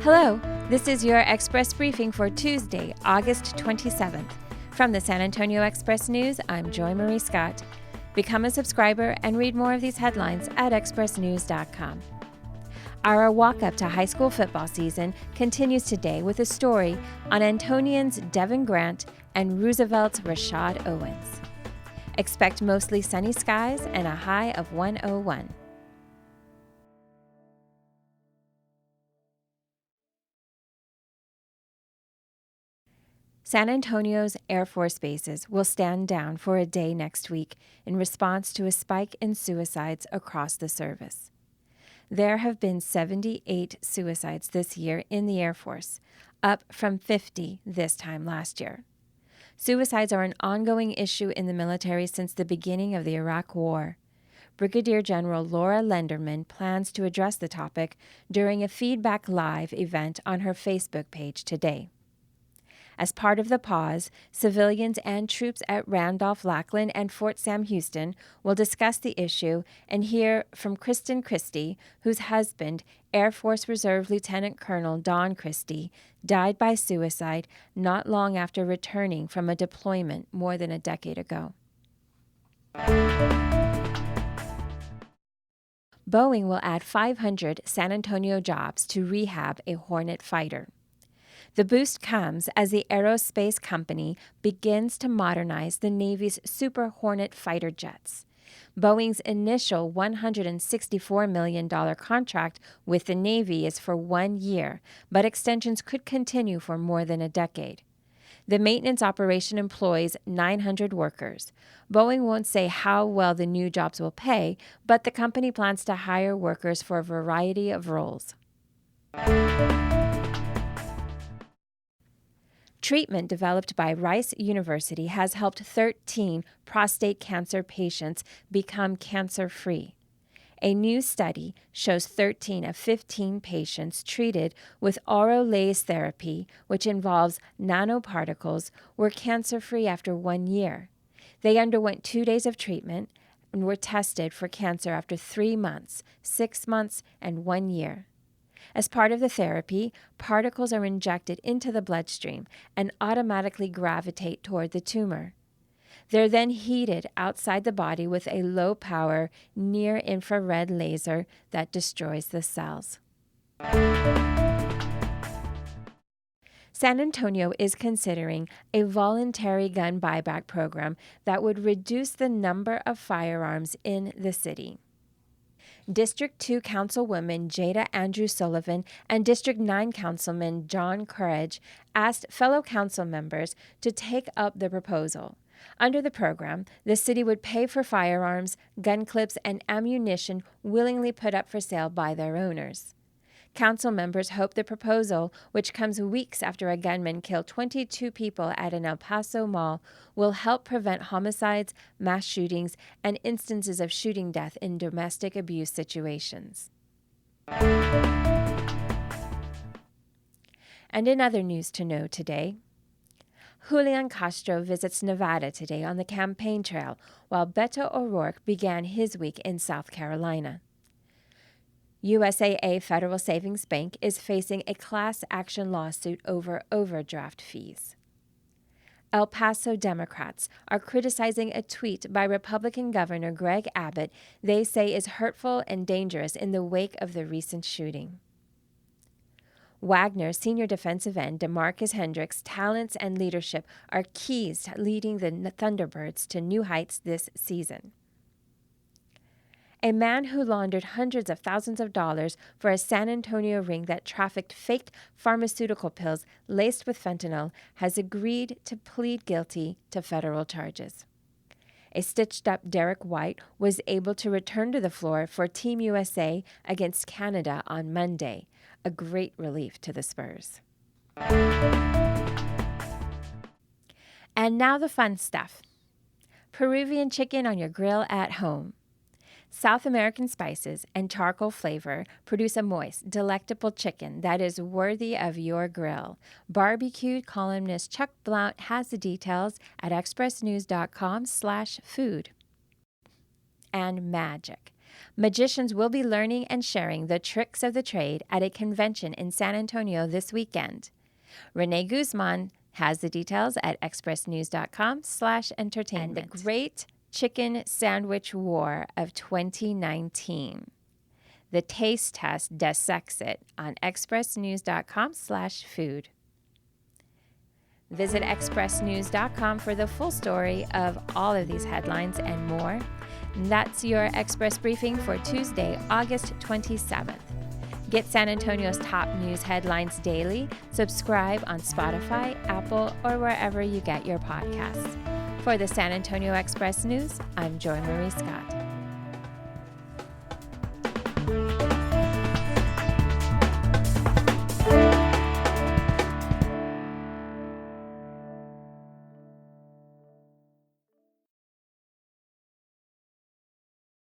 Hello, this is your Express Briefing for Tuesday, August 27th. From the San Antonio Express News, I'm Joy Marie Scott. Become a subscriber and read more of these headlines at expressnews.com. Our walk-up to high school football season continues today with a story on Antonian's Devin Grant and Roosevelt's Rashad Owens. Expect mostly sunny skies and a high of 101. San Antonio's Air Force bases will stand down for a day next week in response to a spike in suicides across the service. There have been 78 suicides this year in the Air Force, up from 50 this time last year. Suicides are an ongoing issue in the military since the beginning of the Iraq War. Brigadier General Laura Lenderman plans to address the topic during a Feedback Live event on her Facebook page today. As part of the pause, civilians and troops at Randolph-Lackland and Fort Sam Houston will discuss the issue and hear from Kristen Christie, whose husband, Air Force Reserve Lieutenant Colonel Don Christie, died by suicide not long after returning from a deployment more than a decade ago. Boeing will add 500 San Antonio jobs to rehab a Hornet fighter. The boost comes as the aerospace company begins to modernize the Navy's Super Hornet fighter jets. Boeing's initial $164 million contract with the Navy is for 1 year, but extensions could continue for more than a decade. The maintenance operation employs 900 workers. Boeing won't say how well the new jobs will pay, but the company plans to hire workers for a variety of roles. Treatment developed by Rice University has helped 13 prostate cancer patients become cancer-free. A new study shows 13 of 15 patients treated with orolase therapy, which involves nanoparticles, were cancer-free after 1 year. They underwent 2 days of treatment and were tested for cancer after 3 months, 6 months, and 1 year. As part of the therapy, particles are injected into the bloodstream and automatically gravitate toward the tumor. They're then heated outside the body with a low-power, near-infrared laser that destroys the cells. San Antonio is considering a voluntary gun buyback program that would reduce the number of firearms in the city. District 2 Councilwoman Jada Andrew Sullivan and District 9 Councilman John Courage asked fellow council members to take up the proposal. Under the program, the city would pay for firearms, gun clips, and ammunition willingly put up for sale by their owners. Council members hope the proposal, which comes weeks after a gunman killed 22 people at an El Paso mall, will help prevent homicides, mass shootings, and instances of shooting death in domestic abuse situations. And in other news to know today, Julian Castro visits Nevada today on the campaign trail, while Beto O'Rourke began his week in South Carolina. USAA Federal Savings Bank is facing a class action lawsuit over overdraft fees. El Paso Democrats are criticizing a tweet by Republican Governor Greg Abbott they say is hurtful and dangerous in the wake of the recent shooting. Wagner senior defensive end DeMarcus Hendricks' talents and leadership are keys to leading the Thunderbirds to new heights this season. A man who laundered hundreds of thousands of dollars for a San Antonio ring that trafficked fake pharmaceutical pills laced with fentanyl has agreed to plead guilty to federal charges. A stitched-up Derek White was able to return to the floor for Team USA against Canada on Monday, a great relief to the Spurs. And now the fun stuff. Peruvian chicken on your grill at home. South American spices and charcoal flavor produce a moist, delectable chicken that is worthy of your grill. Barbecued columnist Chuck Blount has the details at expressnews.com/food. And magic. Magicians will be learning and sharing the tricks of the trade at a convention in San Antonio this weekend. Renee Guzman has the details at expressnews.com/entertainment. And the Great Chicken Sandwich War of 2019. The taste test dissects it on expressnews.com/food. Visit expressnews.com for the full story of all of these headlines and more. That's your Express Briefing for Tuesday, August 27th. Get San Antonio's top news headlines daily. Subscribe on Spotify, Apple, or wherever you get your podcasts. For the San Antonio Express News, I'm Joy Marie Scott.